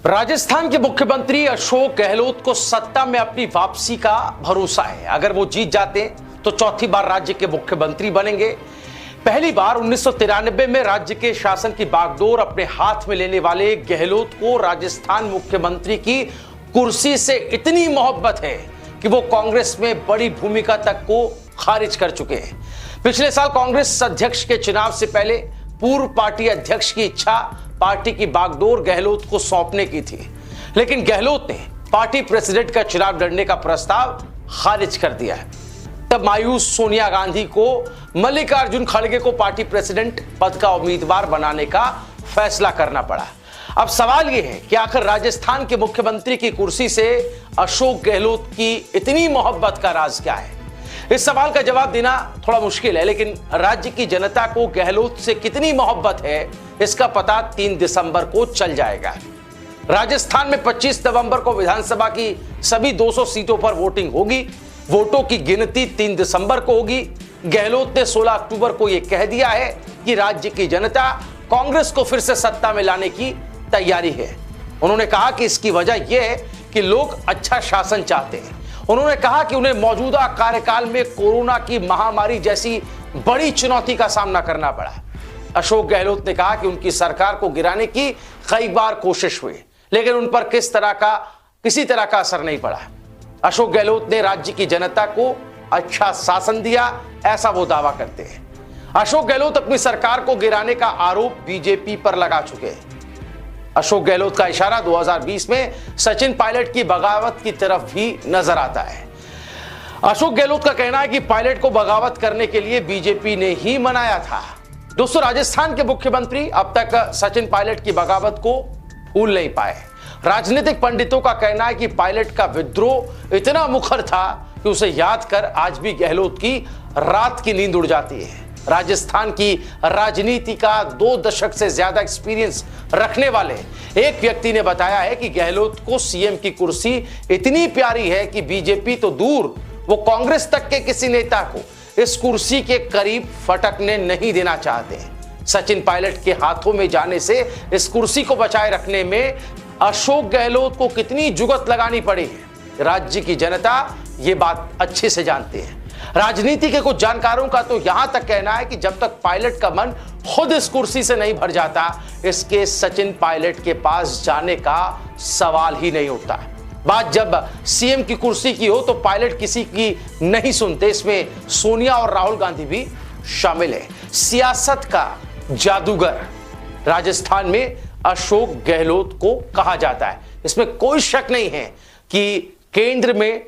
राजस्थान के मुख्यमंत्री अशोक गहलोत को सत्ता में अपनी वापसी का भरोसा है। अगर वो जीत जाते तो चौथी बार राज्य के मुख्यमंत्री बनेंगे। पहली बार 1993 में राज्य के शासन की बागडोर अपने हाथ में लेने वाले गहलोत को राजस्थान मुख्यमंत्री की कुर्सी से इतनी मोहब्बत है कि वो कांग्रेस में बड़ी भूमिका तक को खारिज कर चुके हैं। पिछले साल कांग्रेस अध्यक्ष के चुनाव से पहले पूर्व पार्टी अध्यक्ष की इच्छा पार्टी की बागडोर गहलोत को सौंपने की थी, लेकिन गहलोत ने पार्टी प्रेसिडेंट का चुनाव लड़ने का प्रस्ताव खारिज कर दिया है। तब मायूस सोनिया गांधी को मल्लिकार्जुन खड़गे को पार्टी प्रेसिडेंट पद का उम्मीदवार बनाने का फैसला करना पड़ा। अब सवाल यह है कि आखिर राजस्थान के मुख्यमंत्री की कुर्सी से अशोक गहलोत की इतनी मोहब्बत का राज क्या है? इस सवाल का जवाब देना थोड़ा मुश्किल है, लेकिन राज्य की जनता को गहलोत से कितनी मोहब्बत है इसका पता 3 दिसंबर को चल जाएगा। राजस्थान में 25 नवंबर को विधानसभा की सभी 200 सीटों पर वोटिंग होगी। वोटों की गिनती 3 दिसंबर को होगी। गहलोत ने 16 अक्टूबर को यह कह दिया है कि राज्य की जनता कांग्रेस को फिर से सत्ता में लाने की तैयारी है। उन्होंने कहा कि इसकी वजह यह है कि लोग अच्छा शासन चाहते हैं। उन्होंने कहा कि उन्हें मौजूदा कार्यकाल में कोरोना की महामारी जैसी बड़ी चुनौती का सामना करना पड़ा। अशोक गहलोत ने कहा कि उनकी सरकार को गिराने की कई बार कोशिश हुई, लेकिन उन पर किसी तरह का असर नहीं पड़ा। अशोक गहलोत ने राज्य की जनता को अच्छा शासन दिया, ऐसा वो दावा करते हैं। अशोक गहलोत अपनी सरकार को गिराने का आरोप बीजेपी पर लगा चुके हैं। अशोक गहलोत का इशारा 2020 में सचिन पायलट की बगावत की तरफ भी नजर आता है। अशोक गहलोत का कहना है कि पायलट को बगावत करने के लिए बीजेपी ने ही मनाया था। दोस्तों, राजस्थान के मुख्यमंत्री अब तक सचिन पायलट की बगावत को भूल नहीं पाए। राजनीतिक पंडितों का कहना है कि पायलट का विद्रोह इतना मुखर था कि उसे याद कर आज भी गहलोत की रात की नींद उड़ जाती है। राजस्थान की राजनीति का 2 दशक से ज्यादा एक्सपीरियंस रखने वाले एक व्यक्ति ने बताया है कि गहलोत को सीएम की कुर्सी इतनी प्यारी है कि बीजेपी तो दूर, वो कांग्रेस तक के किसी नेता को इस कुर्सी के करीब फटकने नहीं देना चाहते। सचिन पायलट के हाथों में जाने से इस कुर्सी को बचाए रखने में अशोक गहलोत को कितनी जुगत लगानी पड़ी है, राज्य की जनता ये बात अच्छे से जानते हैं। राजनीति के कुछ जानकारों का तो यहां तक कहना है कि जब तक पायलट का मन खुद इस कुर्सी से नहीं भर जाता, इसके सचिन पायलट के पास जाने का सवाल ही नहीं उठता। बात जब सीएम की कुर्सी की हो तो पायलट किसी की नहीं सुनते। इसमें सोनिया और राहुल गांधी भी शामिल है। सियासत का जादूगर राजस्थान में अशोक गहलोत को कहा जाता है। इसमें कोई शक नहीं है कि केंद्र में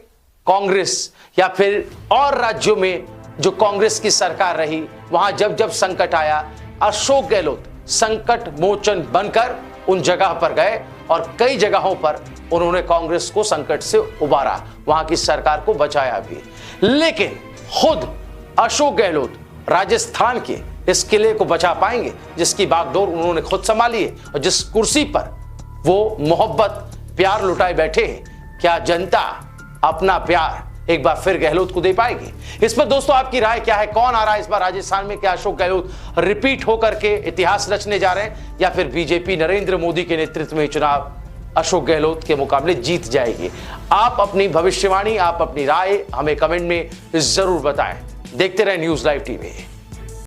कांग्रेस या फिर और राज्यों में जो कांग्रेस की सरकार रही, वहां जब जब संकट आया, अशोक गहलोत संकट मोचन बनकर उन जगह पर गए और कई जगहों पर उन्होंने कांग्रेस को संकट से उबारा, वहां की सरकार को बचाया भी। लेकिन खुद अशोक गहलोत राजस्थान के इस किले को बचा पाएंगे जिसकी बागडोर उन्होंने खुद संभाली है और जिस कुर्सी पर वो मोहब्बत प्यार लुटाए बैठे हैं? क्या जनता अपना प्यार एक बार फिर गहलोत को दे पाएगी? इस पर दोस्तों आपकी राय क्या है? कौन आ रहा है इस बार राजस्थान में? क्या अशोक गहलोत रिपीट होकर के इतिहास रचने जा रहे हैं या फिर बीजेपी नरेंद्र मोदी के नेतृत्व में चुनाव अशोक गहलोत के मुकाबले जीत जाएगी? आप अपनी भविष्यवाणी, आप अपनी राय हमें कमेंट में जरूर बताएं। देखते रहे न्यूज़ लाइव टीवी।